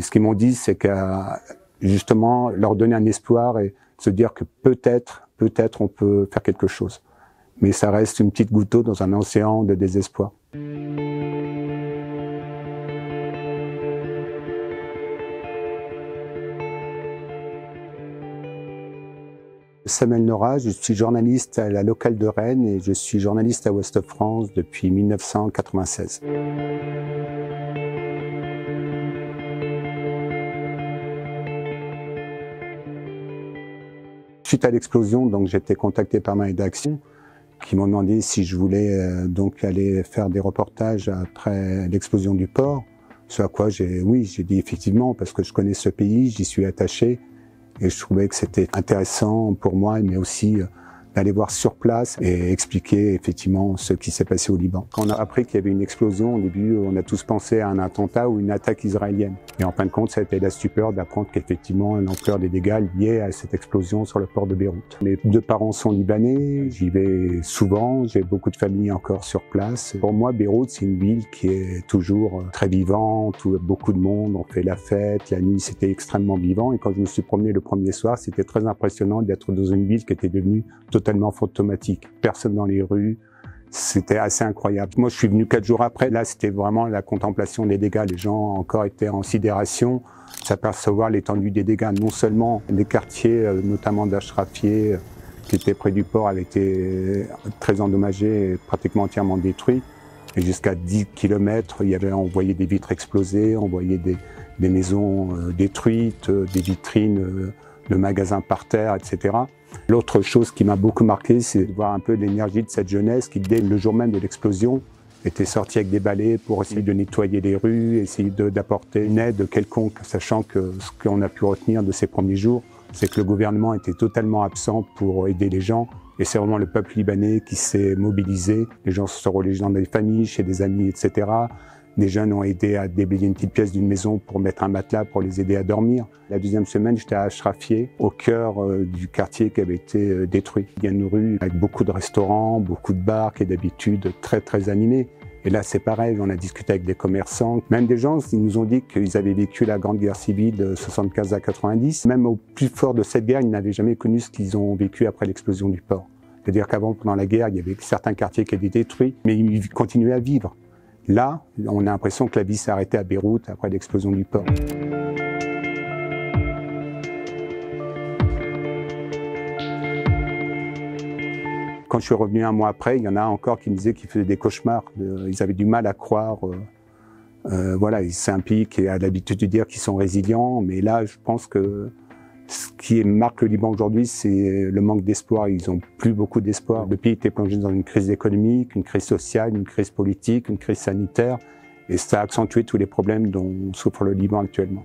Ce qu'ils m'ont dit, c'est que justement leur donner un espoir et se dire que peut-être on peut faire quelque chose. Mais ça reste une petite goutte d'eau dans un océan de désespoir. Samuel Nora, je suis journaliste à la locale de Rennes et je suis journaliste à Ouest France depuis 1996. Suite à l'explosion, donc j'ai été contacté par ma rédaction qui m'ont demandé si je voulais donc aller faire des reportages après l'explosion du port. Ce à quoi j'ai dit effectivement parce que je connais ce pays, j'y suis attaché. Et je trouvais que c'était intéressant pour moi, mais aussi d'aller voir sur place et expliquer effectivement ce qui s'est passé au Liban. Quand on a appris qu'il y avait une explosion, au début, on a tous pensé à un attentat ou une attaque israélienne. Et en fin de compte, ça a été la stupeur d'apprendre qu'effectivement, l'ampleur des dégâts liés à cette explosion sur le port de Beyrouth. Mes deux parents sont libanais, j'y vais souvent, j'ai beaucoup de familles encore sur place. Pour moi, Beyrouth, c'est une ville qui est toujours très vivante, où beaucoup de monde, on fait la fête, la nuit, c'était extrêmement vivant. Et quand je me suis promené le premier soir, c'était très impressionnant d'être dans une ville qui était devenue totalement fantomatique. Personne dans les rues. C'était assez incroyable. Moi, je suis venu 4 jours après. Là, c'était vraiment la contemplation des dégâts. Les gens encore étaient en sidération, s'apercevoir l'étendue des dégâts. Non seulement les quartiers, notamment d'Achrafieh, qui étaient près du port, avaient été très endommagés et pratiquement entièrement détruits. Et jusqu'à 10 km, on voyait des vitres explosées, on voyait des maisons détruites, des vitrines de magasins par terre, etc. L'autre chose qui m'a beaucoup marqué, c'est de voir un peu l'énergie de cette jeunesse qui, dès le jour même de l'explosion, était sortie avec des balais pour essayer de nettoyer les rues, essayer d'apporter une aide quelconque, sachant que ce qu'on a pu retenir de ces premiers jours, c'est que le gouvernement était totalement absent pour aider les gens. Et c'est vraiment le peuple libanais qui s'est mobilisé. Les gens se sont relogés dans des familles, chez des amis, etc. Des jeunes ont aidé à déblayer une petite pièce d'une maison pour mettre un matelas pour les aider à dormir. La deuxième semaine, j'étais à Achrafieh, au cœur du quartier qui avait été détruit. Il y a une rue avec beaucoup de restaurants, beaucoup de bars qui est d'habitude très animée. Et là, c'est pareil, on a discuté avec des commerçants, même des gens, ils nous ont dit qu'ils avaient vécu la Grande Guerre civile de 75 à 90. Même au plus fort de cette guerre, ils n'avaient jamais connu ce qu'ils ont vécu après l'explosion du port. C'est-à-dire qu'avant, pendant la guerre, il y avait certains quartiers qui étaient détruits, mais ils continuaient à vivre. Là, on a l'impression que la vie s'est arrêtée à Beyrouth après l'explosion du port. Quand je suis revenu un mois après, il y en a encore qui me disaient qu'ils faisaient des cauchemars. Ils avaient du mal à croire. Voilà, c'est un pays qui a l'habitude de dire qu'ils sont résilients, mais là, je pense que ce qui marque le Liban aujourd'hui, c'est le manque d'espoir. Ils n'ont plus beaucoup d'espoir. Le pays était plongé dans une crise économique, une crise sociale, une crise politique, une crise sanitaire, et ça a accentué tous les problèmes dont souffre le Liban actuellement.